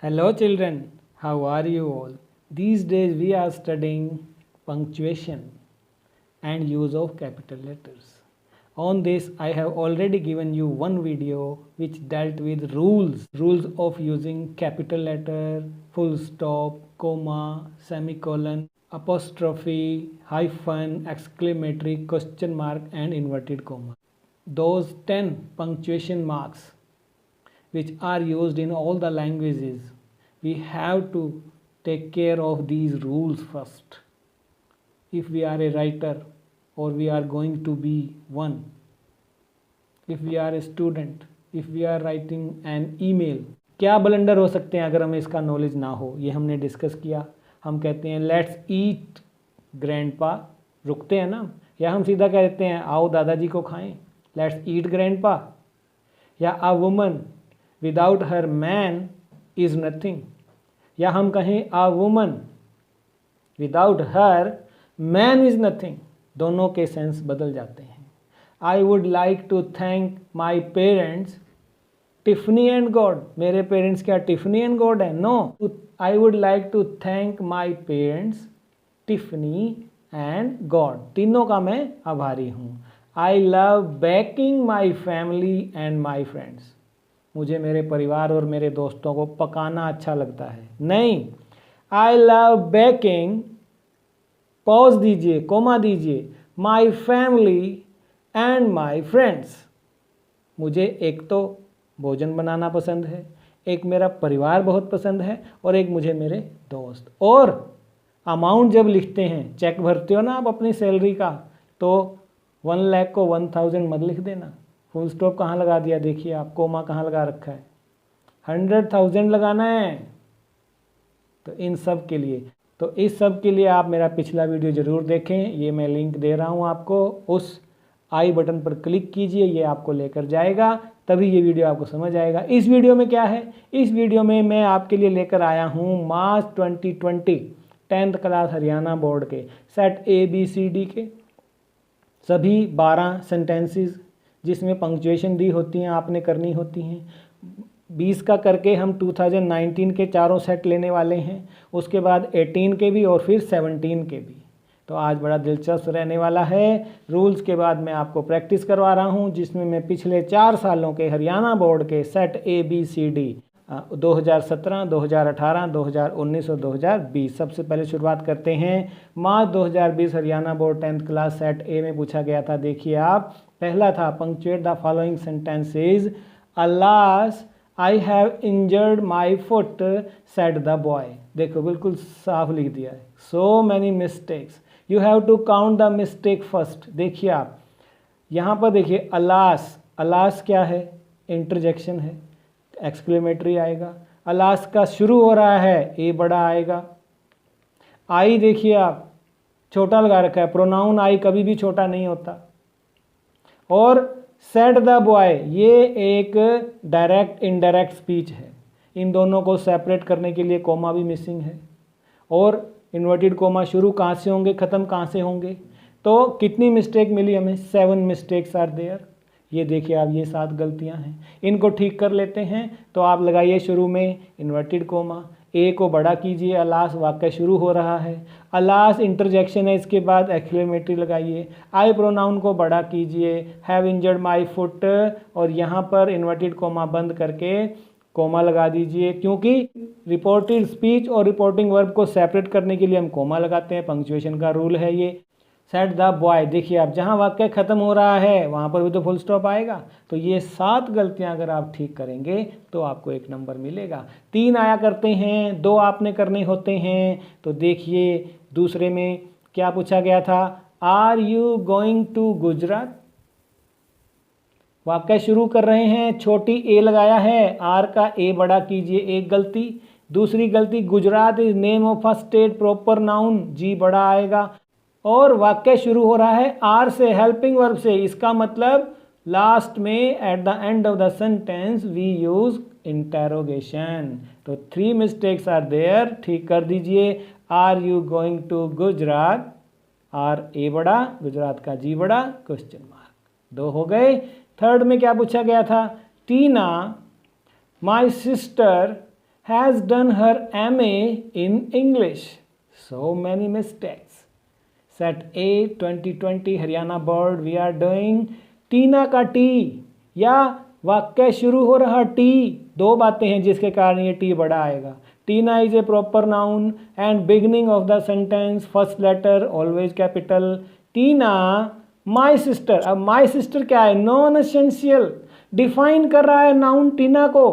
Hello children, how are you all? These days we are studying punctuation and use of capital letters. On this I have already given you one video which dealt with rules of using capital letter, full stop, comma, semicolon, apostrophe, hyphen, exclamatory, question mark and inverted comma. Those 10 punctuation marks which are used in all the languages, we have to take care of these rules first. If we are a writer or we are going to be one, if we are a student, if we are writing an email, क्या blunder हो सकते हैं अगर हमें इसका knowledge ना हो, ये हमने डिस्कस किया. हम कहते हैं लेट्स ईट ग्रैंडपा, रुकते हैं ना, या हम सीधा कह देते हैं आओ दादाजी को खाएं, लेट्स ईट ग्रैंडपा. या a woman without her man is nothing, या हम कहें a woman without her man is nothing. दोनों के सेंस बदल जाते हैं. I would like to thank my parents Tiffany and God. मेरे पेरेंट्स क्या टिफनी एंड गॉड है? No, I would like to thank my parents Tiffany and God. तीनों का मैं आभारी हूँ. I love baking my family and my friends. मुझे मेरे परिवार और मेरे दोस्तों को पकाना अच्छा लगता है. नहीं, आई लव बेकिंग, पॉज दीजिए, कोमा दीजिए, माई फैमिली एंड माई फ्रेंड्स. मुझे एक तो भोजन बनाना पसंद है, एक मेरा परिवार बहुत पसंद है और एक मुझे मेरे दोस्त. और अमाउंट जब लिखते हैं, चेक भरते हो ना आप अपनी सैलरी का, तो 1 लाख को 1000 मत लिख देना. फुल स्टॉप कहाँ लगा दिया देखिए आप, कोमा कहाँ लगा रखा है, 100,000 लगाना है. तो इन सब के लिए, तो इस सब के लिए आप मेरा पिछला वीडियो ज़रूर देखें. ये मैं लिंक दे रहा हूँ आपको, उस आई बटन पर क्लिक कीजिए, ये आपको लेकर जाएगा, तभी ये वीडियो आपको समझ आएगा. इस वीडियो में क्या है, इस वीडियो में मैं आपके लिए लेकर आया हूँ मार्च 2020 10th क्लास हरियाणा बोर्ड के सेट ABCD के सभी 12 सेंटेंसेस जिसमें पंक्चुएशन दी होती हैं, आपने करनी होती हैं. 20 का करके हम 2019 के चारों सेट लेने वाले हैं, उसके बाद 18 के भी और फिर 17 के भी. तो आज बड़ा दिलचस्प रहने वाला है. रूल्स के बाद मैं आपको प्रैक्टिस करवा रहा हूं, जिसमें मैं पिछले 4 सालों के हरियाणा बोर्ड के सेट ABCD 2017, 2018, 2019 और 2020. सबसे पहले शुरुआत करते हैं. मार्च 2020 Haryana board 10th class set A में पूछा गया था. देखिए आप, पहला था punctuate the following sentences. Alas I have injured my foot said the boy. देखो बिल्कुल साफ लिख दिया है. So many mistakes, you have to count the mistake first. देखिए आप यहाँ पर देखिए, अलास, अलास क्या है, इंटरजेक्शन है, एक्सक्लेमेटरी आएगा. अलास का शुरू हो रहा है, ए बड़ा आएगा. आई देखिए आप छोटा लगा रखा है, प्रोनाउन आई कभी भी छोटा नहीं होता. और सेड द बॉय, ये एक डायरेक्ट इनडायरेक्ट स्पीच है. इन दोनों को सेपरेट करने के लिए कोमा भी मिसिंग है. और इन्वर्टेड कोमा शुरू कहाँ से होंगे, ख़त्म कहाँ से होंगे. तो कितनी मिस्टेक मिली हमें, 7 मिस्टेक्स आर देयर. ये देखिए आप, ये 7 गलतियां हैं. इनको ठीक कर लेते हैं. तो आप लगाइए शुरू में इन्वर्टेड कोमा, ए को बड़ा कीजिए, अलास वाक्य शुरू हो रहा है, अलास इंटरजेक्शन है, इसके बाद एक्सक्लेमेटरी लगाइए. आई प्रोनाउन को बड़ा कीजिए, हैव इंजर्ड माई फुट, और यहाँ पर इन्वर्टेड कोमा बंद करके कोमा लगा दीजिए, क्योंकि रिपोर्टेड स्पीच और रिपोर्टिंग वर्ब को सेपरेट करने के लिए हम कोमा लगाते हैं. पंक्चुएशन का रूल है ये. सेड द बॉय, देखिए आप जहाँ वाक्य ख़त्म हो रहा है वहाँ पर भी तो फुल स्टॉप आएगा. तो ये 7 गलतियाँ अगर आप ठीक करेंगे तो आपको 1 नंबर मिलेगा. 3 आया करते हैं, 2 आपने करने होते हैं. तो देखिए दूसरे में क्या पूछा गया था, are you going to Gujarat. वाक्य शुरू कर रहे हैं, छोटी ए लगाया है, आर का ए बड़ा कीजिए, एक गलती. दूसरी गलती, Gujarat is name of a state, proper noun, G बड़ा आएगा. और वाक्य शुरू हो रहा है आर से, हेल्पिंग वर्ब से. इसका मतलब लास्ट में at the end of the sentence we use interrogation. तो 3 मिस्टेक्स आर देयर, ठीक कर दीजिए. Are you going to Gujarat, are A बड़ा, गुजरात का जी बड़ा, क्वेश्चन मार्क. 2 हो गए. थर्ड में क्या पूछा गया था, Tina my sister has done her MA in English. So many mistakes. Set A 2020 Haryana board we are doing Tina का टी या वाक्य शुरू हो रहा टी, दो बातें हैं जिसके कारण ये टी बड़ा आएगा. Tina is a proper noun and beginning of the sentence first letter always capital. Tina my sister. अब माई सिस्टर क्या है? Non essential. डिफाइन कर रहा है नाउन टीना को.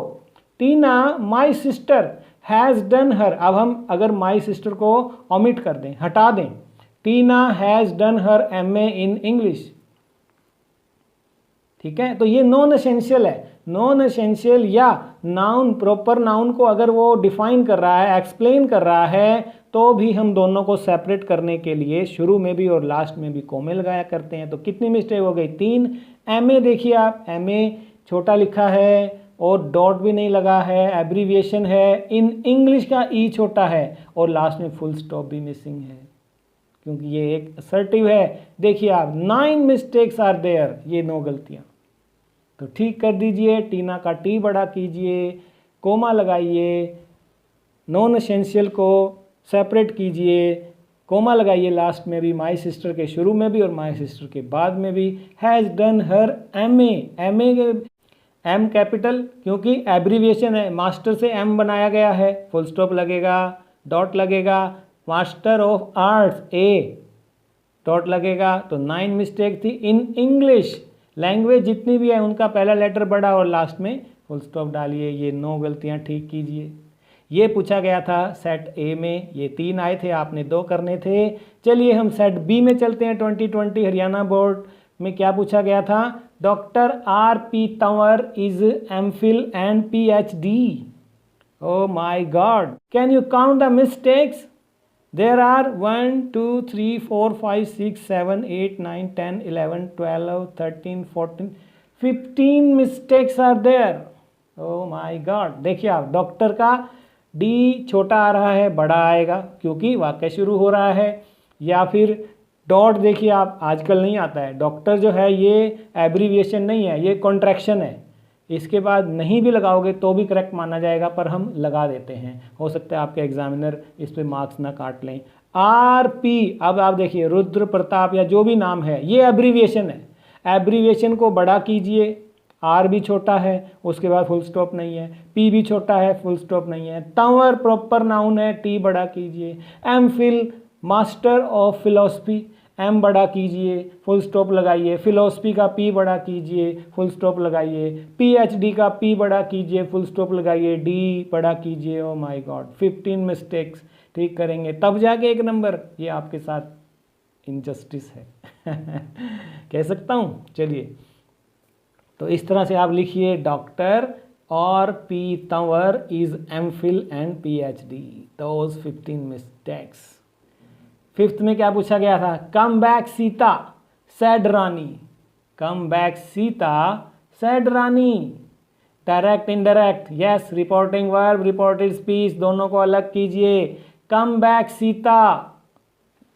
टीना माई सिस्टर हैज़ डन हर. अब हम अगर माई सिस्टर को ओमिट कर दें, हटा दें, Tina has done her MA in English. ठीक है, तो ये नॉन एसेंशियल है. नॉन एसेंशियल या नाउन, प्रॉपर नाउन को अगर वो डिफाइन कर रहा है, एक्सप्लेन कर रहा है, तो भी हम दोनों को सेपरेट करने के लिए शुरू में भी और लास्ट में भी कोमे लगाया करते हैं. तो कितनी मिस्टेक हो गई? 3. MA देखिए आप, MA छोटा लिखा है और डॉट भी नहीं लगा है, एब्रीविएशन है. इन इंग्लिश का ई छोटा है और लास्ट में फुल स्टॉप भी मिसिंग है क्योंकि ये एक असर्टिव है. देखिए आप, 9 मिस्टेक्स आर देयर. ये 9 गलतियां तो ठीक कर दीजिए. टीना का टी बड़ा कीजिए, कोमा लगाइए, नॉन एसेंशियल को सेपरेट कीजिए, कोमा लगाइए लास्ट में भी, माई सिस्टर के शुरू में भी और माई सिस्टर के बाद में भी. Has done her MA. MA के M कैपिटल क्योंकि एब्रीविएशन है, मास्टर से M बनाया गया है, फुल स्टॉप लगेगा, डॉट लगेगा. Master of arts A, dot लगेगा. तो 9 मिस्टेक थी. इन इंग्लिश लैंग्वेज जितनी भी है उनका पहला लेटर बड़ा और लास्ट में फुल स्टॉप डालिए. ये 9 गलतियां ठीक कीजिए. ये पूछा गया था सेट A में. ये 3 आए थे, आपने 2 करने थे. चलिए हम सेट B में चलते हैं. 2020 हरियाणा बोर्ड में क्या पूछा गया था? Doctor R.P. Tanwar is MPhil and PhD. Oh my God. Can you count the mistakes? There are 1, 2, 3, 4, 5, 6, 7, 8, 9, 10, 11, 12, 13, 14, 15 mistakes are there. Oh my God. देखिए आप, डॉक्टर का D छोटा आ रहा है, बड़ा आएगा क्योंकि वाक्य शुरू हो रहा है. या फिर डॉट देखिए आप, आजकल नहीं आता है. डॉक्टर जो है ये एब्रीविएशन नहीं है, ये कॉन्ट्रैक्शन है. इसके बाद नहीं भी लगाओगे तो भी करेक्ट माना जाएगा, पर हम लगा देते हैं. हो सकता है आपके एग्जामिनर इस पे मार्क्स ना काट लें. RP. अब आप देखिए, रुद्र प्रताप या जो भी नाम है, ये एब्रीविएशन है. एब्रीविएशन को बड़ा कीजिए. R भी छोटा है, उसके बाद फुल स्टॉप नहीं है. P भी छोटा है, फुल स्टॉप नहीं है. तंवर प्रॉपर नाउन है, T बड़ा कीजिए. MPhil master of philosophy, M बड़ा कीजिए, फुल स्टॉप लगाइए. फिलॉसफी का P बड़ा कीजिए, फुल स्टॉप लगाइए. PhD का P बड़ा कीजिए, फुल स्टॉप लगाइए. D बड़ा कीजिए. ओ माय गॉड, 15 मिस्टेक्स ठीक करेंगे तब जाके 1 नंबर. ये आपके साथ इनजस्टिस है कह सकता हूँ. चलिए, तो इस तरह से आप लिखिए, डॉक्टर और P Tanwar is MPhil and PhD. Those 15 mistakes. 5th में क्या पूछा गया था? Come back Sita said Rani. Come back Sita said Rani. Direct indirect, yes. Reporting verb, reported speech, दोनों को अलग कीजिए. Come back Sita,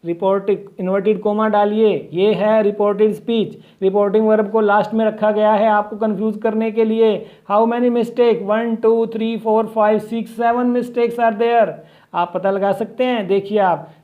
reporting inverted comma डालिए. ये है रिपोर्टेड स्पीच. रिपोर्टिंग वर्ब को लास्ट में रखा गया है आपको कंफ्यूज करने के लिए. How many mistake? 1, 2, 3, 4, 5, 6, 7 mistakes are there. आप पता लगा सकते हैं. देखिए आप,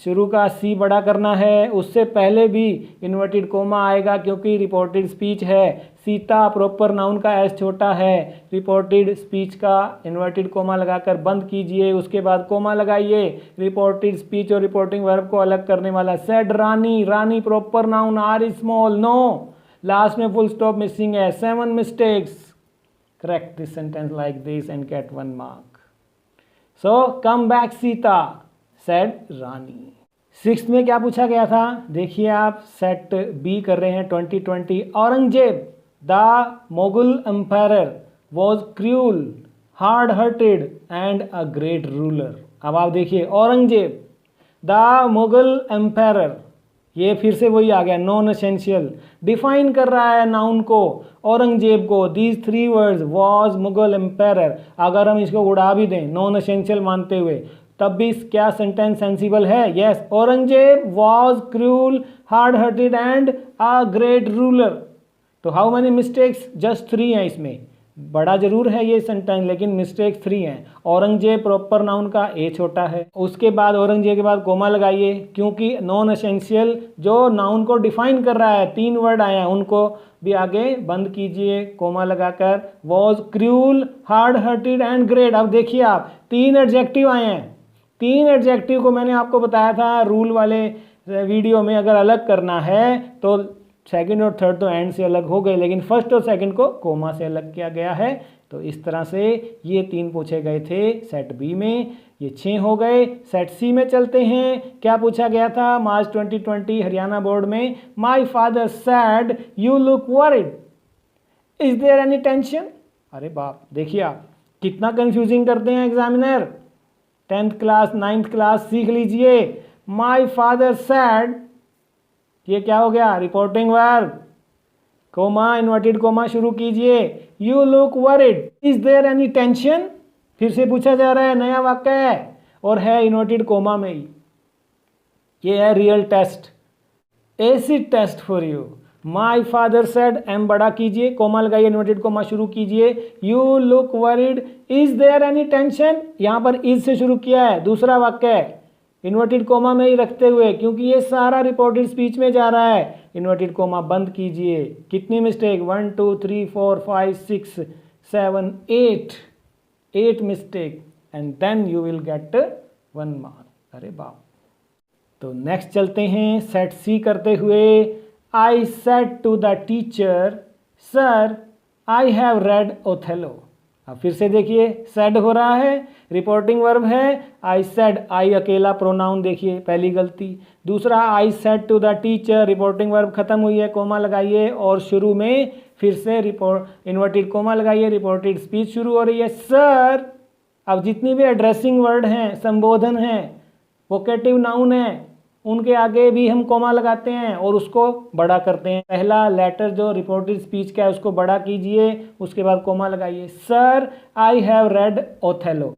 शुरू का C बड़ा करना है, उससे पहले भी इन्वर्टेड कोमा आएगा क्योंकि रिपोर्टेड स्पीच है. सीता प्रॉपर नाउन का S छोटा है. रिपोर्टेड स्पीच का इन्वर्टेड कोमा लगाकर बंद कीजिए, उसके बाद कोमा लगाइए. रिपोर्टेड स्पीच और रिपोर्टिंग वर्ब को अलग करने वाला. Said Rani, Rani proper noun, R small, no. Last में फुल स्टॉप मिसिंग है. 7 mistakes. Correct this sentence like this and get 1 mark. So come back Sita said Rani. 6th में क्या पूछा गया था? देखिए आप, सेट B कर रहे हैं. 2020 Aurangzeb the Mughal empire was cruel, hard hearted and a great ruler. अब आप देखिए, औरंगजेब द मुगल एम्पायर, ये फिर से वही आ गया, नॉन एसेंशियल. डिफाइन कर रहा है नाउन को, औरंगजेब को. These 3 words was Mughal empire. अगर हम इसको उड़ा भी दें नॉन एसेंशियल मानते हुए, तब भी क्या सेंटेंस सेंसिबल है? Yes. Aurangzeb was cruel, hard hearted and a great ruler. तो हाउ मेनी मिस्टेक्स? जस्ट 3 हैं इसमें. बड़ा जरूर है ये सेंटेंस, लेकिन मिस्टेक 3 हैं। औरंगजेब प्रॉपर नाउन का ए छोटा है। उसके बाद औरंगजेब के बाद कोमा लगाइए, क्योंकि नॉन एसेंशियल जो नाउन को डिफाइन कर रहा है, 3 वर्ड आए हैं, उनको भी आगे बंद कीजिए कोमा लगाकर। Was cruel, hard hearted and great. अब देखिए आप 3 एडजेक्टिव आए हैं। 3 एडजेक्टिव को मैंने आपको बताया था रूल वाले वीडियो में, अगर अलग करना है तो सेकंड और थर्ड तो एंड से अलग हो गए, लेकिन फर्स्ट और सेकंड को कोमा से अलग किया गया है। तो इस तरह से ये 3 पूछे गए थे सेट बी में, ये 6 हो गए। सेट सी में चलते हैं। क्या पूछा गया था मार्च 2020 हरियाणा बोर्ड में? My father said you look worried, is there any tension? अरे बाप, देखिए आप कितना कंफ्यूजिंग करते हैं examiner. 10th class 9th class सीख लीजिए। माई फादर सैड, ये क्या हो गया? Reporting verb, comma inverted comma शुरू कीजिए। You look worried, is there any tension? फिर से पूछा जा रहा है, नया वाक्य है और है इन्वर्टेड कोमा में ही। ये है real test, acid test for you. My father said, M बड़ा कीजिए, कोमा लगाइए, इन्वर्टेड कोमा शुरू कीजिए। You look worried, is there any tension? यहां पर इज से शुरू किया है, दूसरा वाक्य है इन्वर्टेड कोमा में ही रखते हुए, क्योंकि ये सारा रिपोर्टेड स्पीच में जा रहा है। इन्वर्टेड कोमा बंद कीजिए। कितनी mistake? 1 2 3 4 5 6 7 8 mistake, and then you will get 1 mark. अरे बाप। तो नेक्स्ट चलते हैं सेट सी करते हुए। I said to the teacher, sir I have read Othello. अब फिर से देखिए, सेड हो रहा है, रिपोर्टिंग वर्ब है। आई सेड, आई अकेला प्रोनाउन, देखिए पहली गलती। दूसरा, I said to the teacher, reporting verb खत्म हुई है, कोमा लगाइए और शुरू में फिर से इन्वर्टेड कोमा लगाइए, रिपोर्टेड स्पीच शुरू हो रही है। सर, अब जितनी भी एड्रेसिंग वर्ड हैं, संबोधन हैं, वोकेटिव नाउन है, उनके आगे भी हम कोमा लगाते हैं और उसको बड़ा करते हैं। पहला लेटर जो रिपोर्टेड स्पीच का है उसको बड़ा कीजिए, उसके बाद कोमा लगाइए। Sir I have read Othello,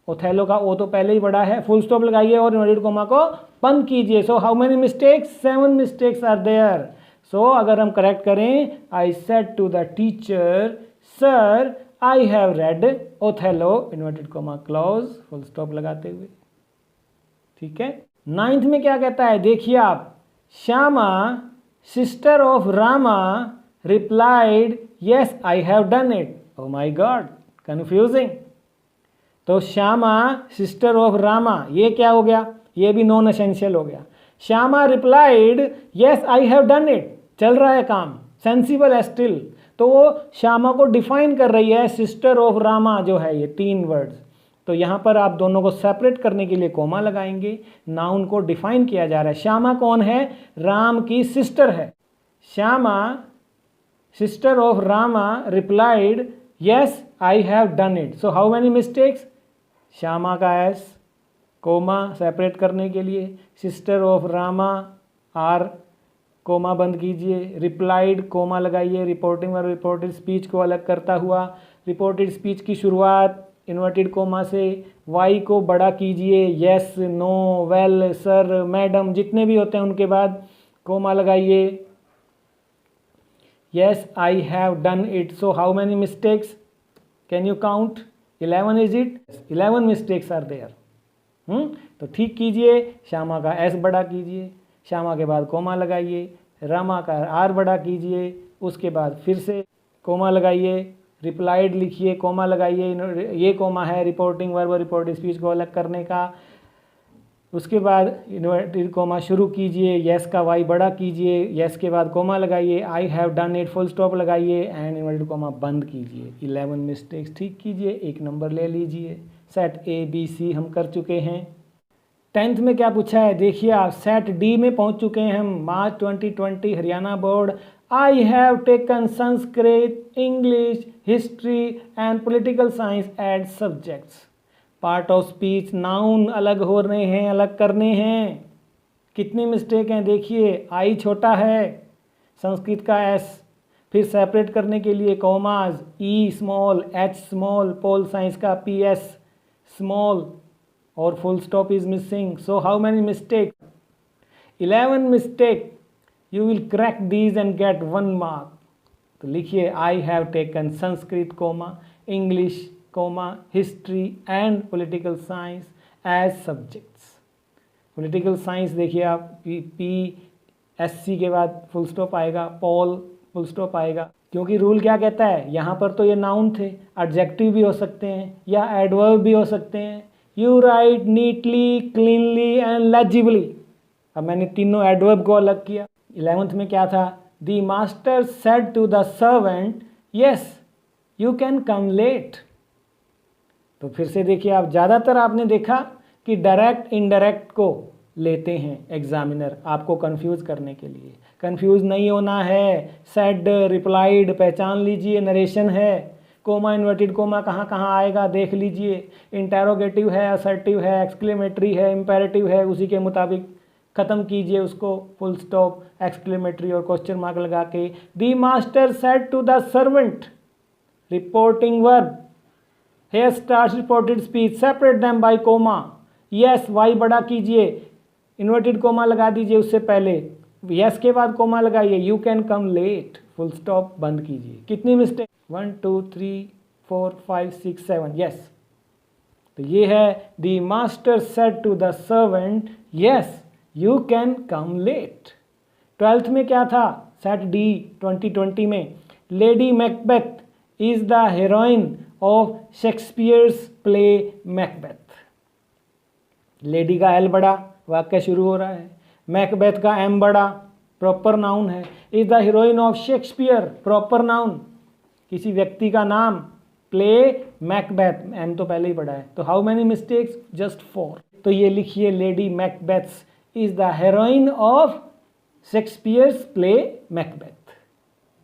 Othello का ओ तो पहले ही बड़ा है, फुल स्टॉप लगाइए और इन्वर्टेड कोमा को बंद कीजिए। So how many mistakes? 7 mistakes are there. So अगर हम करेक्ट करें, I said to the teacher, sir I have read Othello, inverted comma close, full stop लगाते हुए। ठीक है। 9th में क्या कहता है, देखिए आप। Shyama sister of Rama replied, yes I have done it. Oh my god, confusing. तो श्यामा सिस्टर ऑफ रामा, ये क्या हो गया? ये भी नॉन एसेंशियल हो गया। Shyama replied, yes I have done it, चल रहा है काम, सेंसिबल है स्टिल। तो वो श्यामा को डिफाइन कर रही है, सिस्टर ऑफ रामा जो है, ये 3 वर्ड्स। तो यहाँ पर आप दोनों को सेपरेट करने के लिए कोमा लगाएंगे। नाउन को डिफाइन किया जा रहा है। श्यामा कौन है? राम की सिस्टर है। Shyama sister of Rama replied, yes I have done it. So how many mistakes? Shyama का एस, कोमा सेपरेट करने के लिए, sister of Rama R, comma बंद कीजिए, रिप्लाइड कोमा लगाइए, रिपोर्टिंग और रिपोर्टेड स्पीच को अलग करता हुआ। रिपोर्टेड स्पीच की शुरुआत इन्वर्टेड कोमा से, वाई को बड़ा कीजिए, yes no well sir madam जितने भी होते हैं उनके बाद कोमा लगाइए। Yes I have done it. So how many mistakes can you count? 11 is it? 11 mistakes are there. तो ठीक कीजिए, श्यामा का एस बड़ा कीजिए, श्यामा के बाद कोमा लगाइए, रामा का आर बड़ा कीजिए, उसके बाद फिर से कोमा लगाइए, रिप्लाइड लिखिए, कोमा लगाइए, ये कोमा है रिपोर्टिंग वर्ब और रिपोर्टेड स्पीच को अलग करने का। उसके बाद इन्वर्टेड कोमा शुरू कीजिए, यस का वाई बड़ा कीजिए, यस के बाद कोमा लगाइए, आई have done it full stop लगाइए एंड इन्वर्टेड कोमा बंद कीजिए। 11 मिस्टेक्स ठीक कीजिए, 1 नंबर ले लीजिए। सेट ए बी सी हम कर चुके हैं। 10th में क्या पूछा है, देखिए आप। सेट डी में पहुंच चुके हैं हम। March 2020 Haryana board. I have taken Sanskrit, English, history and political science as subjects. Part of speech, noun अलग हो रहे हैं, अलग करने हैं। कितनी मिस्टेक हैं देखिए। आई छोटा है, संस्कृत का एस, फिर सेपरेट करने के लिए commas, E small, H small, pol science का पी एस स्मॉल और full stop is missing. So how many mistake? 11 mistake. You will correct these and get 1 mark. तो लिखिए I have taken Sanskrit comma English comma history and political science as subjects. Political science देखिए आप PSC के बाद full stop आएगा, pol full stop आएगा, क्योंकि rule क्या कहता है, यहाँ पर तो ये नाउन थे, एडजेक्टिव भी हो सकते हैं या एडवर्ब भी हो सकते हैं। You write neatly cleanly and legibly. अब मैंने तीनों एडवर्ब को अलग किया। 11th में क्या था, the master said to the servant yes you can come late. तो फिर से देखिए आप, ज़्यादातर आपने देखा कि डायरेक्ट इनडायरेक्ट को लेते हैं एग्जामिनर आपको कंफ्यूज करने के लिए। कंफ्यूज नहीं होना है, सेड रिप्लाइड पहचान लीजिए, नरेशन है, कोमा इन्वर्टेड कोमा कहाँ कहाँ आएगा देख लीजिए, इंटेरोगेटिव है, असर्टिव है, एक्सक्लेमेटरी है, इम्पेरेटिव है, उसी के मुताबिक ख़त्म कीजिए उसको, फुल स्टॉप एक्सक्लेमेटरी और क्वेश्चन मार्क लगा के। The master said to the servant, reporting verb, here starts reported speech, separate them by comma. Yes Y बड़ा कीजिए, इन्वर्टेड कोमा लगा दीजिए उससे पहले, यस के बाद कोमा लगाइए, you can come late, full stop बंद कीजिए। कितनी मिस्टेक, 1 2 3 4 5 6 7, यस। तो ये है the master said to the servant yes you can come late. 12th में क्या था, सेट डी 2020 में, lady Macbeth is the heroine of Shakespeare's play Macbeth. Lady का एल बड़ा, वाक्य शुरू हो रहा है, मैकबेथ का एम बड़ा, प्रॉपर नाउन है, is the heroine of Shakespeare, proper noun, किसी व्यक्ति का नाम, प्ले मैकबेथ, एम तो पहले ही पढ़ा है। तो हाउ मैनी मिस्टेक्स, जस्ट 4। तो ये लिखिए lady Macbeth is the heroine of Shakespeare's play Macbeth.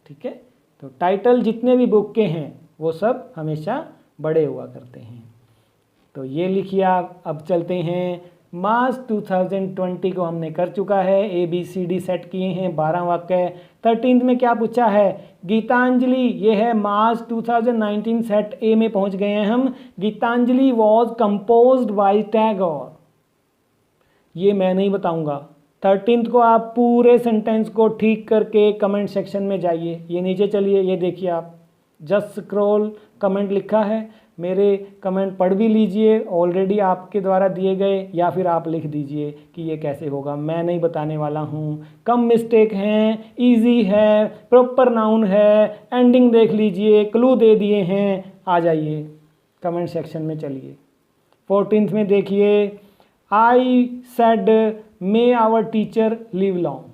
ठीक है, तो टाइटल जितने भी बुक के हैं वो सब हमेशा बड़े हुआ करते हैं। तो ये लिखिए आप। अब चलते हैं, मार्च 2020 को हमने कर चुका है, ABCD सेट किए हैं, 12 वाक्य। 13th में क्या पूछा है, गीतांजलि, ये है मार्च 2019 सेट A में पहुंच गए हैं हम। Gitanjali was composed by Tagore, ये मैं नहीं बताऊंगा। 13th को आप पूरे सेंटेंस को ठीक करके कमेंट सेक्शन में जाइए, ये नीचे चलिए, ये देखिए आप, जस्ट स्क्रॉल कमेंट लिखा है, मेरे कमेंट पढ़ भी लीजिए, ऑलरेडी आपके द्वारा दिए गए, या फिर आप लिख दीजिए कि ये कैसे होगा, मैं नहीं बताने वाला हूँ। कम मिस्टेक हैं, इजी है, प्रॉपर नाउन है, एंडिंग देख लीजिए, क्लू दे दिए हैं। आ जाइए कमेंट सेक्शन में चलिए। 14th में देखिए, I said may our teacher live long.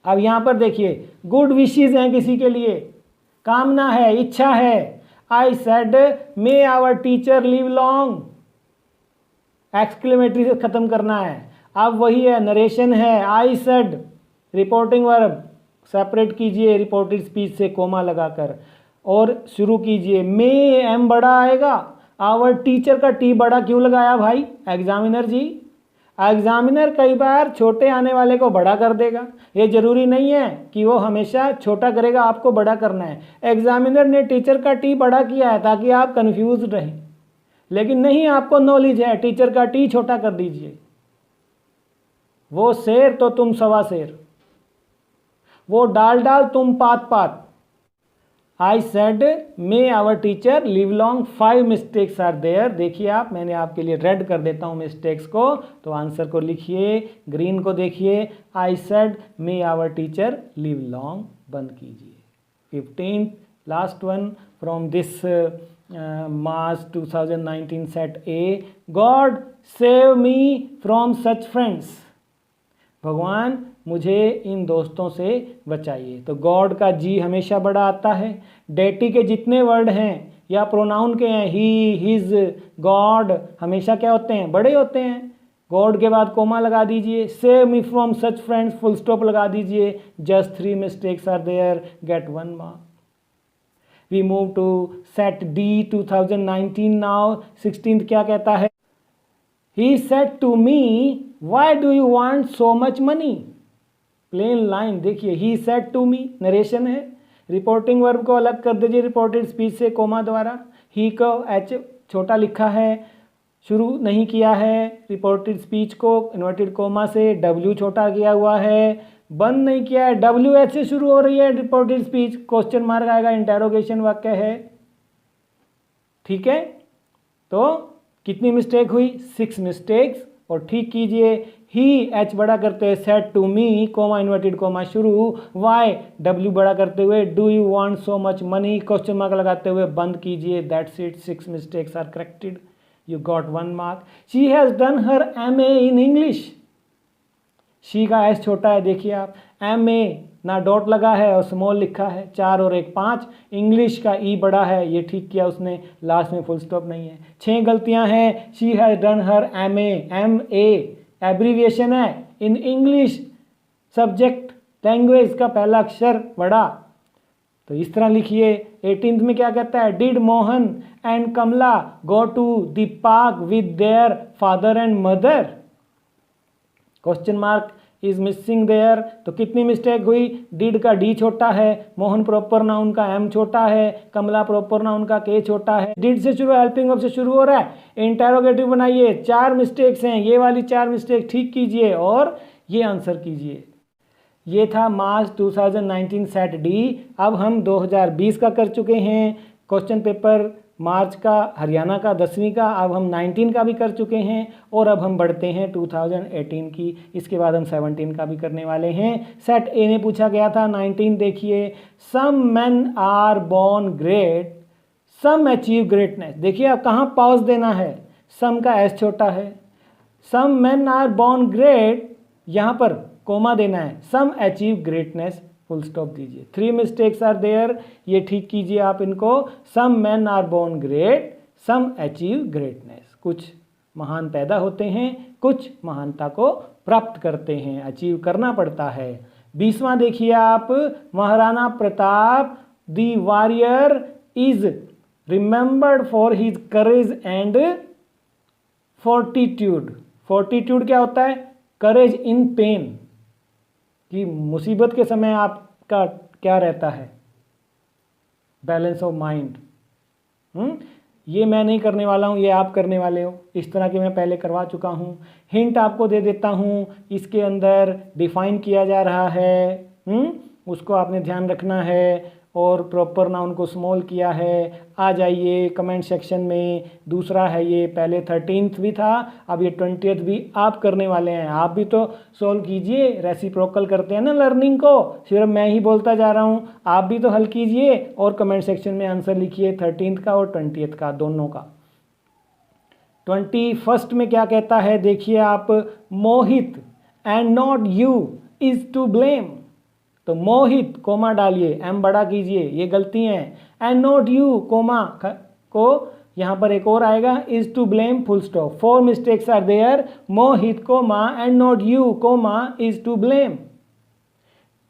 अब यहाँ पर देखिए, गुड विशेज हैं किसी के लिए, कामना है, इच्छा है। I said may our teacher live long, exclamatory से खत्म करना है। अब वही है, नरेशन है, I said, reporting verb separate कीजिए रिपोर्टेड स्पीच से कोमा लगाकर और शुरू कीजिए। मे एम बड़ा आएगा, आवर टीचर का टी बड़ा क्यों लगाया भाई एग्जामिनर जी? एग्जामिनर कई बार छोटे आने वाले को बड़ा कर देगा, ये जरूरी नहीं है कि वो हमेशा छोटा करेगा, आपको बड़ा करना है। एग्जामिनर ने टीचर का टी बड़ा किया है ताकि आप कंफ्यूज रहें, लेकिन नहीं, आपको नॉलेज है, टीचर का टी छोटा कर दीजिए। वो शेर तो तुम सवा शेर, वो डाल डाल तुम पात पात। I said may our teacher live long, 5 mistakes are there. देखिए आप, मैंने आपके लिए रेड कर देता हूँ मिस्टेक्स को, तो आंसर को लिखिए, ग्रीन को देखिए, I said may our teacher live long बंद कीजिए। 15th last one from this March 2019 set A, god save me from such friends, भगवान मुझे इन दोस्तों से बचाइए। तो गॉड का जी हमेशा बड़ा आता है। डेटी के जितने वर्ड हैं या प्रोनाउन के हैं, ही, हिज, गॉड, हमेशा क्या होते हैं, बड़े होते हैं। गॉड के बाद कोमा लगा दीजिए, save me from such friends, full stop लगा दीजिए। Just 3 mistakes are there, get 1 mark. We move to set D 2019 now. 16th क्या कहता है, he said to me why do you want so much money. Plain line देखिए, he said to me, narration है, reporting verb को अलग कर दीजिए reported speech से कोमा द्वारा। ही को एच छोटा लिखा है, शुरू नहीं किया है रिपोर्टेड स्पीच को इन्वर्टेड कोमा से, डब्ल्यू छोटा किया हुआ है, बंद नहीं किया है, WH से शुरू हो रही है रिपोर्टेड स्पीच, क्वेश्चन मार्क आएगा, इंटेरोगेशन वाक्य है। ठीक है, तो कितनी मिस्टेक हुई? 6 मिस्टेक्स। और ठीक कीजिए, ही H बड़ा करते हुए said to me, comma inverted comma शुरू, वाई W बड़ा करते हुए do you want so much money, question mark लगाते हुए बंद कीजिए। That's it, 6 mistakes are corrected, you got 1 mark. She has done her MA in English. She का S छोटा है, देखिए आप, MA ना डॉट लगा है और स्मॉल लिखा है, 4 और 1 5। इंग्लिश का ई बड़ा है, ये ठीक किया उसने, लास्ट में फुल स्टॉप नहीं है। 6 गलतियां हैं। She has done her MA, MA abbreviation है, इन इंग्लिश सब्जेक्ट लैंग्वेज का पहला अक्षर बड़ा, तो इस तरह लिखिए। 18th में क्या कहता है? Did Mohan and Kamala go to the park with their father and mother, question mark is missing there. तो कितनी मिस्टेक हुई? डिड का डी छोटा है, मोहन प्रॉपर नाउन का एम छोटा है, कमला प्रॉपर नाउन का के छोटा है। डिड से शुरू, हेल्पिंग वर्ब से शुरू हो रहा है। इंटेरोगेटिव बनाइए, 4 मिस्टेक्स हैं, ये वाली 4 मिस्टेक ठीक कीजिए और ये आंसर कीजिए। ये था मार्च 2019 सेट डी। अब हम 2020 का कर चुके हैं क्वेश्चन पेपर, मार्च का हरियाणा का 10वीं का, अब हम 19 का भी कर चुके हैं और अब हम बढ़ते हैं 2018 की, इसके बाद हम 17 का भी करने वाले हैं। सेट ए में पूछा गया था 19, देखिए, some men are born great, some achieve greatness. देखिए अब कहाँ पॉज देना है, सम का एस छोटा है, some men are born great, यहाँ पर कोमा देना है, some achieve greatness, full stop दीजिए। 3 मिस्टेक्स आर देयर, ये ठीक कीजिए आप इनको। Some man are born great, some achieve greatness, कुछ महान पैदा होते हैं, कुछ महानता को प्राप्त करते हैं, अचीव करना पड़ता है। 20वां देखिए आप, Maharana Pratap the warrior is remembered for his courage and fortitude. Fortitude क्या होता है? करेज इन पेन, कि मुसीबत के समय आपका क्या रहता है? Balance of mind. ये मैं नहीं करने वाला हूँ, ये आप करने वाले हो, इस तरह के मैं पहले करवा चुका हूँ। हिंट आपको दे देता हूँ, इसके अंदर डिफाइन किया जा रहा है, उसको आपने ध्यान रखना है, और प्रॉपर नाउन को स्मॉल किया है। आ जाइए कमेंट सेक्शन में। दूसरा है ये, पहले 13th भी था, अब ये 20th भी आप करने वाले हैं। आप भी तो सॉल्व कीजिए, रेसिप्रोकल करते हैं ना लर्निंग को, सिर्फ मैं ही बोलता जा रहा हूँ, आप भी तो हल कीजिए और कमेंट सेक्शन में आंसर लिखिए, 13th का और 20th का, दोनों का। 21st में क्या कहता है, देखिए आप, Mohit and not you is to blame. तो मोहित कोमा डालिए, एम बड़ा कीजिए, ये गलती है। एंड नॉट यू कोमा को यहाँ पर एक और आएगा, is to blame, full stop. 4 mistakes are there, Mohit comma and not you comma is to blame.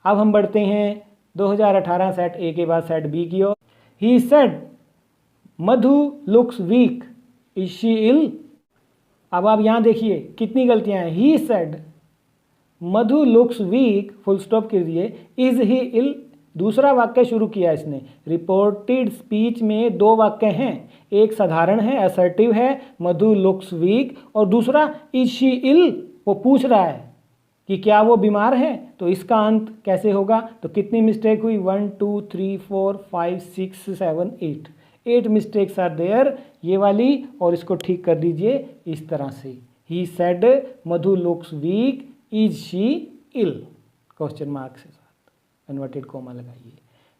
अब हम बढ़ते हैं 2018 सेट ए के बाद सेट बी की ओर। He said Madhu looks weak, is she ill. अब आप यहाँ देखिए कितनी गलतियां हैं। He said Madhu looks weak, full stop कीजिए, इज ही इल, दूसरा वाक्य शुरू किया इसने। रिपोर्टेड स्पीच में 2 वाक्य हैं, एक साधारण है, असर्टिव है, मधु लुक्स वीक, और दूसरा इज शी इल, वो पूछ रहा है कि क्या वो बीमार है। तो इसका अंत कैसे होगा? तो कितनी मिस्टेक हुई? 1 2 3 4 5 6 7 8 मिस्टेक्स आर देयर, ये वाली, और इसको ठीक कर दीजिए इस तरह से। He said Madhu looks weak, is she ill, question mark से साथ इन्वर्टेड कोमा लगाइए।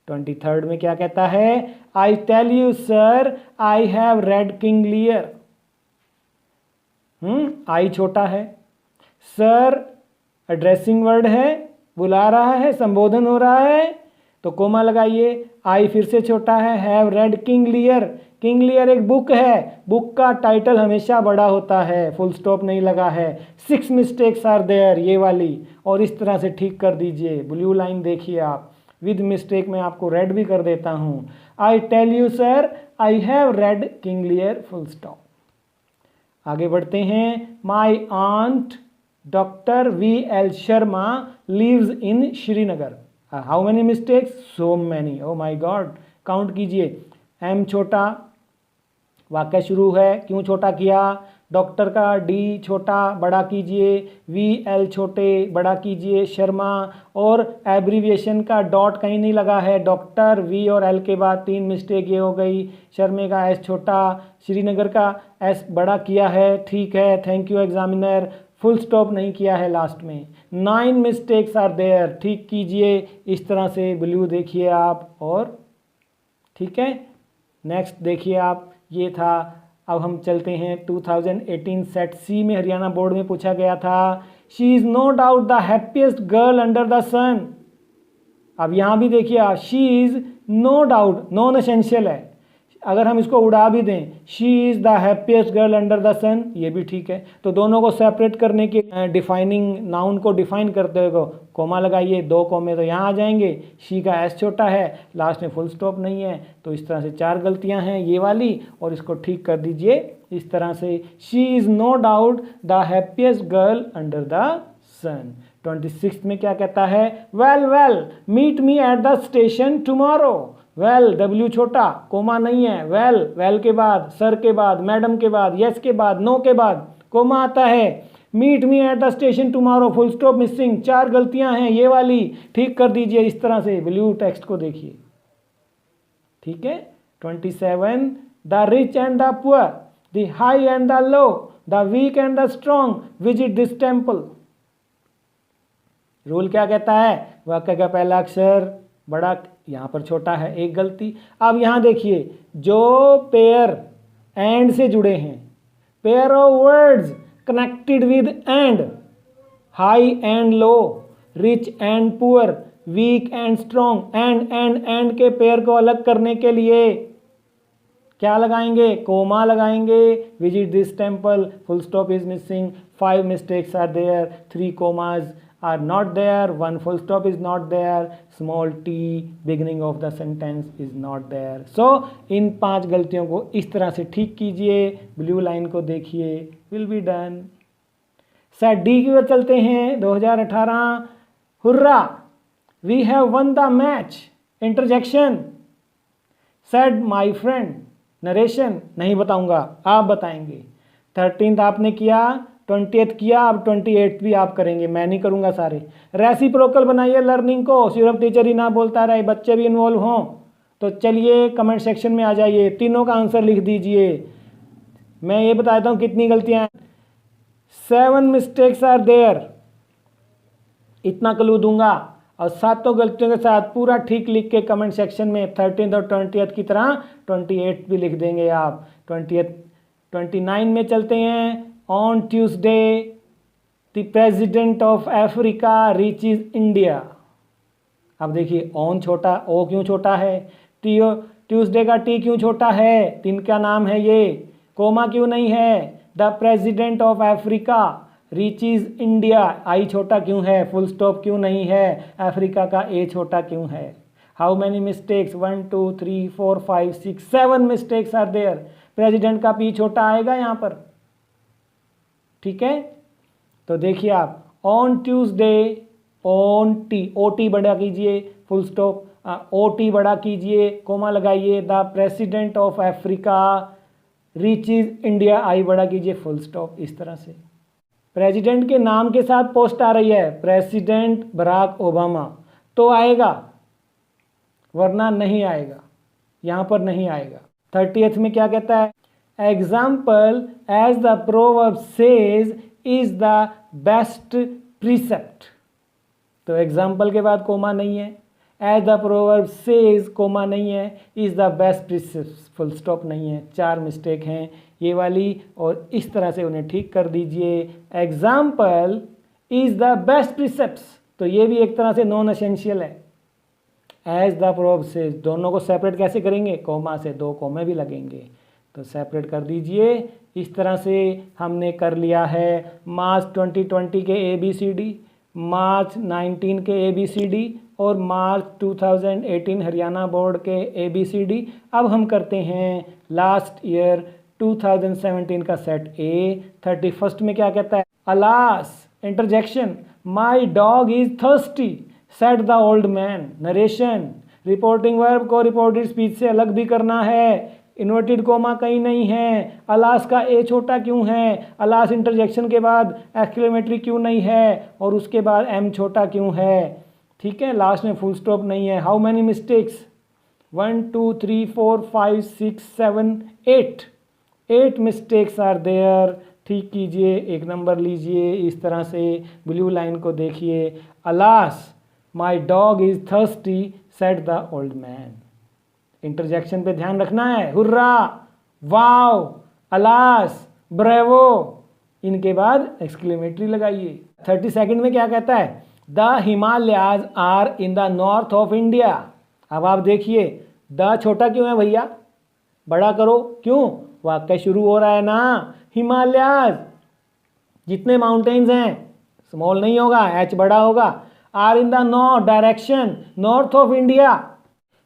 23rd में क्या कहता है? I tell you sir I have read King Lear. I छोटा है, सर एड्रेसिंग वर्ड है, बुला रहा है, संबोधन हो रहा है, तो कोमा लगाइए। आई फिर से छोटा है, have read King लियर, King Lear एक बुक है, बुक का टाइटल हमेशा बड़ा होता है, फुल स्टॉप नहीं लगा है। 6 मिस्टेक्स आर देयर, ये वाली, और इस तरह से ठीक कर दीजिए। ब्लू लाइन देखिए आप, विद मिस्टेक मैं आपको रेड भी कर देता हूँ। I tell you sir I have read King Lear, full stop. आगे बढ़ते हैं। My aunt doctor VL Sharma lives in Srinagar. How many mistakes? So many, oh my god. Count कीजिए। एम छोटा, वाक्य शुरू है, क्यों छोटा किया? डॉक्टर का डी छोटा बड़ा कीजिए, वी एल छोटे बड़ा कीजिए, शर्मा, और एब्रीविएशन का डॉट कहीं नहीं लगा है, डॉक्टर वी और एल के बाद 3 मिस्टेक ये हो गई, शर्मे का एस छोटा, श्रीनगर का एस बड़ा किया है, ठीक है, thank you examiner, full stop नहीं किया है लास्ट में, 9 मिस्टेक्स आर देयर, ठीक कीजिए, इस तरह से ब्लू देखिए आप, और ठीक है। नेक्स्ट देखिए आप, ये था। अब हम चलते हैं 2018 सेट सी में हरियाणा बोर्ड में पूछा गया था, she is no doubt the happiest girl under the sun. अब यहाँ भी देखिए आप, she is no doubt non essential है, अगर हम इसको उड़ा भी दें, she is the happiest girl under the sun, ये भी ठीक है। तो दोनों को सेपरेट करने के डिफाइनिंग नाउन को डिफाइन करते हुए कोमा लगाइए, 2 कोमे तो यहाँ आ जाएंगे, शी का एस छोटा है, लास्ट में फुल स्टॉप नहीं है, तो इस तरह से 4 गलतियाँ हैं ये वाली, और इसको ठीक कर दीजिए इस तरह से, she is no doubt the happiest girl under the sun. 26 में क्या कहता है, well well meet me at the station tomorrow, well W छोटा, कोमा नहीं है, वेल वेल के बाद, सर के बाद, मैडम के बाद, यस के बाद, नो के बाद कोमा आता है, meet me at the station tomorrow, full stop missing, 4 गलतियां हैं ये वाली, ठीक कर दीजिए इस तरह से, ब्लू टेक्स्ट को देखिए, ठीक है। 27 the rich and the poor, the high and the low, the weak and the strong visit this temple. Rule क्या कहता है, वाक्य का पहला अक्षर बड़ा, यहाँ पर छोटा है, 1 गलती। अब यहाँ देखिए, जो पेयर एंड से जुड़े हैं, pair of words connected with and, high and low, rich and poor, weak and strong, and के पेयर को अलग करने के लिए क्या लगाएंगे, कोमा लगाएंगे, visit this temple, full stop is missing, 5 mistakes are there, 3 commas are not there, 1 full stop is not there, small t beginning of the sentence is not there। so इन 5 गलतियों को इस तरह से ठीक कीजिए, ब्लू लाइन को देखिए, will be done। Set D की ओर चलते हैं, 2018, hurrah we have won the match, interjection, said my friend, narration नहीं बताऊंगा आप बताएंगे। 13th आपने किया, 20th किया, अब 28th भी आप करेंगे, मैं नहीं करूंगा सारे। रेसिप्रोकल बनाइए लर्निंग को, सिर्फ टीचर ही ना बोलता रहे, बच्चे भी इन्वॉल्व हों। तो चलिए कमेंट सेक्शन में आ जाइए, तीनों का आंसर लिख दीजिए। मैं ये बता देता हूँ कितनी गलतियाँ, 7 मिस्टेक्स आर देयर, इतना क्लू दूंगा, और 7 गलतियों के साथ पूरा ठीक लिख के कमेंट सेक्शन में 13th और 20th की तरह 28th भी लिख देंगे आप। 29 में चलते हैं, On Tuesday, the president of Africa reaches India। अब देखिए, ऑन छोटा, ओ क्यों छोटा है, ट्यूसडे का टी क्यों छोटा है, दिन का नाम है ये, कोमा क्यों नहीं है, the president of Africa reaches India, I छोटा क्यों है, फुल स्टॉप क्यों नहीं है, अफ्रीका का ए छोटा क्यों है। How many mistakes, 1 2 3 4 5 6 7 mistakes are there, president का पी छोटा आएगा यहाँ पर, ठीक है। तो देखिए आप, on Tuesday, on T, O T बड़ा कीजिए, फुल स्टॉप, ओ टी बड़ा कीजिए, कोमा लगाइए, the president of Africa reaches India, I बड़ा कीजिए, फुल स्टॉप, इस तरह से। प्रेसिडेंट के नाम के साथ पोस्ट आ रही है, प्रेसिडेंट बराक ओबामा, तो आएगा, वरना नहीं आएगा, यहाँ पर नहीं आएगा। 30th में क्या कहता है, Example, as the proverb says, is the best precept। तो एग्जाम्पल के बाद कोमा नहीं है, as the proverb says comma नहीं है, is the best precept full stop नहीं है, 4 मिस्टेक हैं ये वाली, और इस तरह से उन्हें ठीक कर दीजिए। Example is the best precepts, तो ये भी एक तरह से नॉन एसेंशियल है। as the proverb says, दोनों को सेपरेट कैसे करेंगे, कोमा से, 2 कोमे भी लगेंगे, तो सेपरेट कर दीजिए। इस तरह से हमने कर लिया है मार्च 2020 के ABCD, मार्च 19 के ABCD और मार्च 2018 हरियाणा बोर्ड के ABCD। अब हम करते हैं लास्ट ईयर 2017 का सेट ए। 31st में क्या कहता है, alas, interjection, my dog is thirsty, said the old man, narration, reporting verb को रिपोर्टेड स्पीच से अलग भी करना है, इन्वर्टेड कोमा कहीं नहीं है, अलास का ए छोटा क्यों है, अलास इंटरजेक्शन के बाद एक्सक्लेमेटरी क्यों नहीं है, और उसके बाद एम छोटा क्यों है, ठीक है, लास्ट में फुल स्टॉप नहीं है। How many mistakes, 1 2 3 4 5 6 7 8 mistakes are there. ठीक कीजिए, एक नंबर लीजिए, इस तरह से ब्लू लाइन को देखिए। Alas my dog is thirsty said the old man. Interjection पे ध्यान रखना है, हुर्रा, वाव, अलास, ब्रेवो, इनके बाद एक्सक्लेमेटरी लगाइए। 30 सेकंड में क्या कहता है, the Himalayas are in the north of India. अब आप देखिए, द छोटा क्यों है भैया, बड़ा करो, क्यों, वाक्य शुरू हो रहा है ना, हिमालयाज, जितने माउंटेन्स हैं, स्मॉल नहीं होगा, एच बड़ा होगा, are in the north direction, north of India.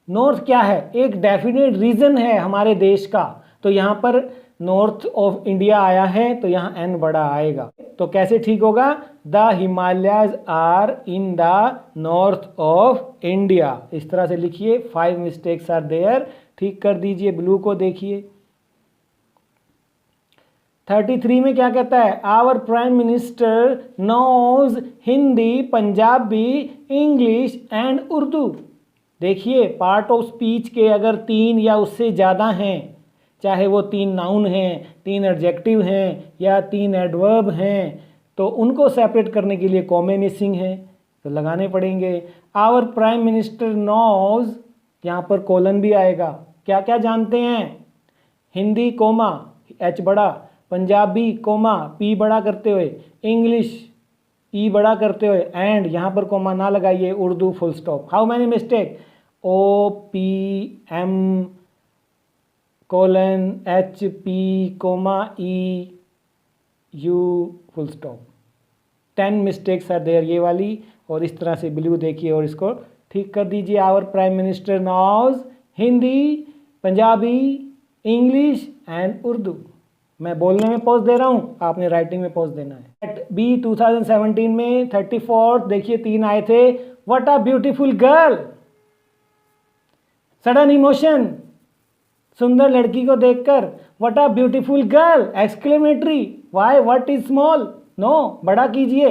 North क्या है, एक डेफिनेट रीजन है हमारे देश का, तो यहाँ पर नॉर्थ ऑफ इंडिया आया है तो यहाँ एन बड़ा आएगा। तो कैसे ठीक होगा, the Himalayas are in the north of India, इस तरह से लिखिए। 5 मिस्टेक्स आर देयर, ठीक कर दीजिए। ब्लू को देखिए। 33 में क्या कहता है, our prime minister knows Hindi, Punjabi, English and Urdu. देखिए, पार्ट ऑफ स्पीच के अगर 3 या उससे ज़्यादा हैं, चाहे वो 3 नाउन हैं, 3 एडजेक्टिव हैं या 3 एडवर्ब हैं, तो उनको सेपरेट करने के लिए कॉमे मिसिंग हैं तो लगाने पड़ेंगे। आवर प्राइम मिनिस्टर नोज, यहाँ पर कोलन भी आएगा। क्या क्या जानते हैं, हिंदी कोमा एच बड़ा, पंजाबी कोमा पी बड़ा करते हुए, इंग्लिश ई बड़ा करते हुए, एंड यहाँ पर कोमा ना लगाइए, Urdu full stop. How many mistake, O P M colon H P comma E U full stop. 10 mistakes are there, ये वाली। और इस तरह से ब्लू देखिए और इसको ठीक कर दीजिए। Our prime minister knows Hindi, Punjabi, English and Urdu. मैं बोलने में पॉज दे रहा हूँ, आपने राइटिंग में पॉज देना है। एट बी 2017 में 34 देखिए 3 आए थे। What a beautiful girl, sudden emotion, सुंदर लड़की को देखकर, what a beautiful girl, exclamatory, why, what is small, no, बड़ा कीजिए,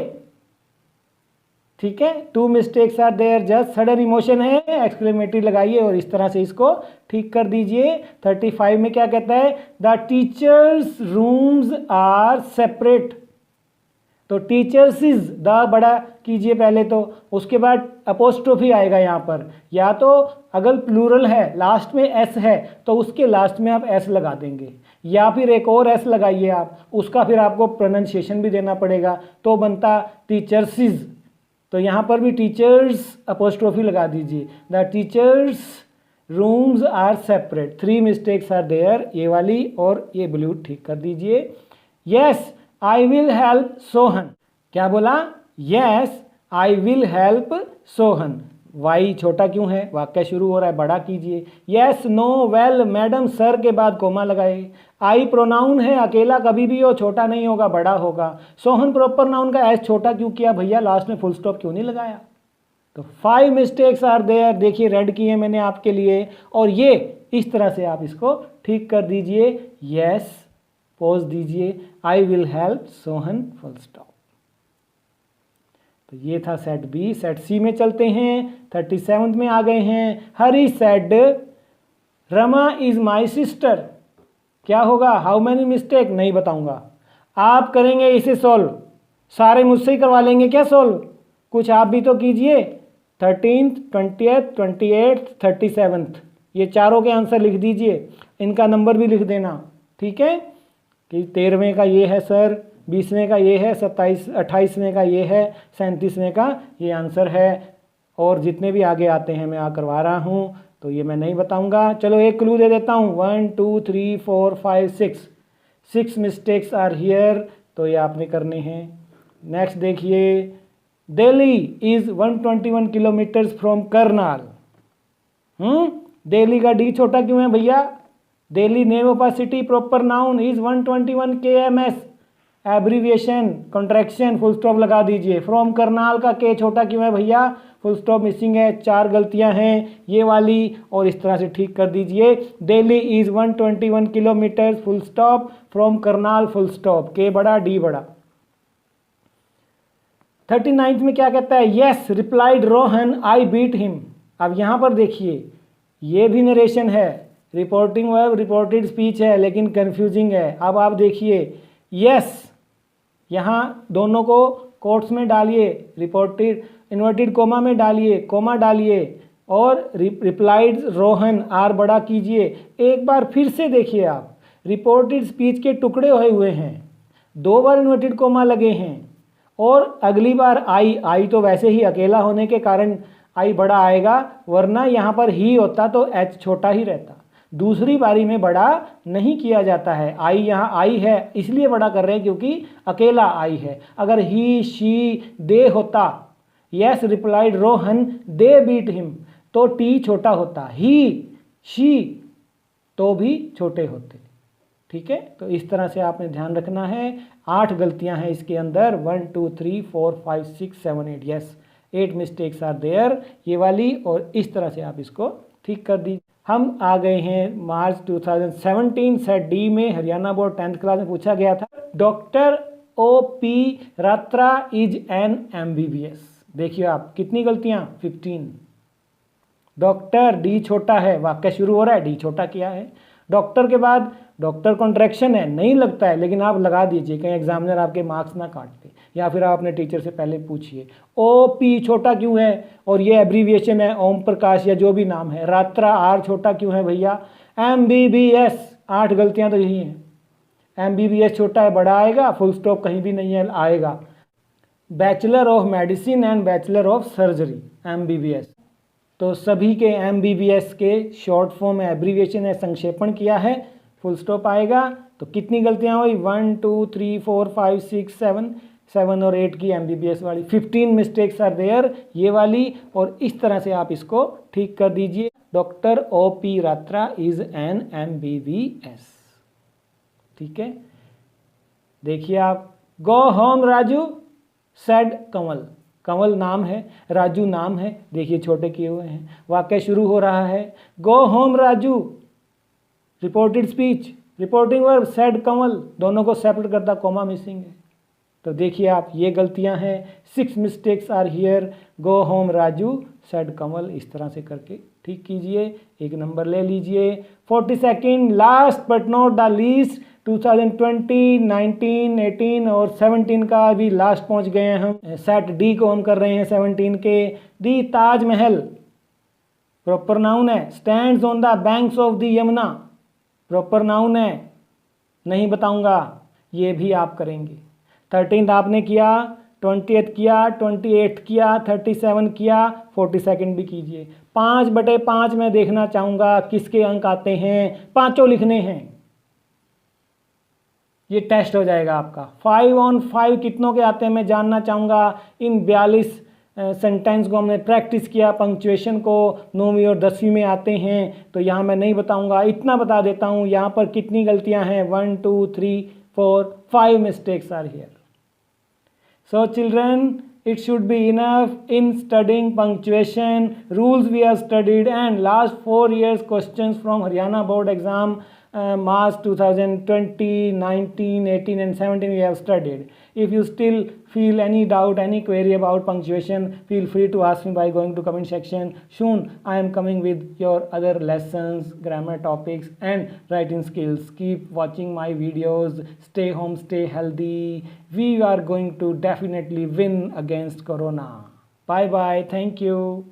ठीक है। 2 mistakes are there, just sudden emotion है, एक्सक्लेमेटरी लगाइए और इस तरह से इसको ठीक कर दीजिए। 35 में क्या कहता है, the teachers rooms are separate. तो टीचर्स इज, द बड़ा कीजिए पहले, तो उसके बाद अपोस्ट्रोफी आएगा यहाँ पर, या तो अगर प्लूरल है लास्ट में एस है तो उसके लास्ट में आप एस लगा देंगे, या फिर एक और एस लगाइए आप, उसका फिर आपको प्रोनाउंसिएशन भी देना पड़ेगा, तो बनता टीचर्सिज। तो यहाँ पर भी टीचर्स अपोस्ट्रोफी लगा दीजिए। The teachers rooms are separate. 3 mistakes are there, ये वाली और ये ब्लू ठीक कर दीजिए। Yes I will help Sohan, क्या बोला, yes I will help Sohan. Y छोटा क्यों है, वाक्य शुरू हो रहा है, बड़ा कीजिए। Yes no well madam, sir के बाद कोमा लगाए। आई प्रोनाउन है, अकेला कभी भी हो छोटा नहीं होगा, बड़ा होगा। सोहन प्रॉपर नाउन का एस छोटा क्यों किया भैया, लास्ट में फुल स्टॉप क्यों नहीं लगाया। तो 5 मिस्टेक्स आर देयर, देखिए रेड किए मैंने आपके लिए, और ये इस तरह से आप इसको ठीक कर दीजिए। यस पॉज दीजिए, आई will help Sohan full stop. तो ये था सेट बी। सेट सी में चलते हैं, 37 में आ गए हैं। Hari said Rama is my sister, क्या होगा, हाउ मैनी मिस्टेक, नहीं बताऊंगा, आप करेंगे इसे सॉल्व, सारे मुझसे ही करवा लेंगे क्या सॉल्व, कुछ आप भी तो कीजिए। 13th 20th 28th 37th, ये चारों के आंसर लिख दीजिए, इनका नंबर भी लिख देना, ठीक है, कि 13वें का ये है सर, 20वें का ये है, 28वें का ये है, 37वें का ये आंसर है, और जितने भी आगे आते हैं मैं करवा रहा हूँ, तो ये मैं नहीं बताऊंगा। चलो एक क्लू दे देता हूँ, 1 2 3 4 5 6 मिस्टेक्स आर हियर, तो ये आपने करने हैं। नेक्स्ट देखिए, Delhi is 121 kilometres from Karnal. Delhi का डी छोटा क्यों है भैया, Delhi name of a city proper noun is 121 kms, abbreviation contraction full stop लगा दीजिए। फ्रॉम करनाल का के छोटा क्यों है भैया, फुल स्टॉप मिसिंग है, 4 गलतियां हैं ये वाली, और इस तरह से ठीक कर दीजिए। Delhi is 121 kilometre full stop from Karnal full stop, के बड़ा डी बड़ा। 39th में क्या कहता है, yes replied Rohan I beat him. अब यहां पर देखिए ये भी नरेशन है, रिपोर्टिंग वर्ब रिपोर्टेड स्पीच है लेकिन कंफ्यूजिंग है। अब आप देखिए यस, यहाँ दोनों को कोट्स में डालिए, रिपोर्टेड इन्वर्टेड कोमा में डालिए, कोमा डालिए, और रिप्लाइड रोहन आर बड़ा कीजिए। एक बार फिर से देखिए आप, रिपोर्टेड स्पीच के टुकड़े हुए हैं, 2 बार इन्वर्टेड कोमा लगे हैं, और अगली बार आई तो वैसे ही अकेला होने के कारण आई बड़ा आएगा, वरना यहाँ पर ही होता तो एच छोटा ही रहता। दूसरी बारी में बड़ा नहीं किया जाता है, आई यहाँ आई है इसलिए बड़ा कर रहे हैं क्योंकि अकेला आई है। अगर ही शी दे होता, yes replied Rohan they beat him, तो टी छोटा होता, ही शी तो भी छोटे होते। ठीक है, तो इस तरह से आपने ध्यान रखना है। 8 गलतियां हैं इसके अंदर, 1 2 3 4 5 6 7 8, यस 8 मिस्टेक्स आर देयर ये वाली, और इस तरह से आप इसको ठीक कर दीजिए। हम आ गए हैं मार्च 2017, सेट डी में, हरियाणा बोर्ड 10th क्लास में पूछा गया था, doctor O P Ratra is an MBBS। देखिए आप कितनी गलतियां, 15। डॉक्टर डी छोटा है, वाक्य शुरू हो रहा है डी छोटा किया है। डॉक्टर के बाद डॉक्टर कॉन्ट्रैक्शन है, नहीं लगता है लेकिन आप लगा दीजिए, कहीं एग्जामिनर आपके मार्क्स ना काट दे, या फिर आप अपने टीचर से पहले पूछिए। ओ पी छोटा क्यों है, और ये एब्रीविएशन है ओम प्रकाश या जो भी नाम है। रात्रा आर छोटा क्यों है भैया, MBBS, 8 गलतियां तो यही हैं। MBBS छोटा है, बड़ा आएगा, फुल स्टॉप कहीं भी नहीं है, आएगा। Bachelor of medicine and bachelor of surgery MBBS, तो सभी के MBBS के शॉर्ट फॉर्म में एब्रीविएशन है, संक्षेपण किया है, फुल स्टॉप आएगा। तो कितनी गलतियां हुई, 1 2 3 4 5 6 7 और 8 की MBBS वाली, 15 मिस्टेक्स आर देयर ये वाली, और इस तरह से आप इसको ठीक कर दीजिए। Doctor O P Ratra is an MBBS। ठीक है, देखिए आप, go home Raju said Kanwal, Kanwal नाम है, राजू नाम है, देखिए छोटे किए हुए हैं। वाक्य शुरू हो रहा है, गो home Raju, reported speech, reporting verb said Kanwal, दोनों को सेपरेट करता, कोमा मिसिंग है। तो देखिए आप ये गलतियां हैं, 6 mistakes are here, go home Raju said Kanwal, इस तरह से करके ठीक कीजिए, 1 नंबर ले लीजिए। 42nd last but not the least, 2020, 19, 18 और 17 का भी लास्ट पहुंच गए हैं हम। सेट डी को हम कर रहे हैं 17 के। दी ताजमहल प्रॉपर नाउन है, stands on the banks of the Yamuna proper noun है, नहीं बताऊंगा, ये भी आप करेंगे। 13th आपने किया, 20th किया, 28th किया, 37 किया, 42nd भी कीजिए। 5/5 मैं देखना चाहूंगा किसके अंक आते हैं, पांचों लिखने हैं, ये टेस्ट हो जाएगा आपका। 5 on 5 कितनों के आते हैं मैं जानना चाहूँगा। इन 42 सेंटेंस को हमने प्रैक्टिस किया, पंक्चुएशन को 9वीं और 10वीं में आते हैं, तो यहाँ मैं नहीं बताऊँगा, इतना बता देता हूँ यहाँ पर कितनी गलतियाँ हैं, 1 2 3 4 5 mistakes are here. So children, it should be enough in studying punctuation, rules we have studied, and last 4 years questions from Haryana board exam, March 2020, 19, 18 and 17 we have studied. If you still feel any doubt, any query about punctuation, feel free to ask me by going to comment section. Soon I am coming with your other lessons, grammar topics and writing skills. Keep watching my videos. Stay home, stay healthy. We are going to definitely win against Corona. Bye bye. Thank you.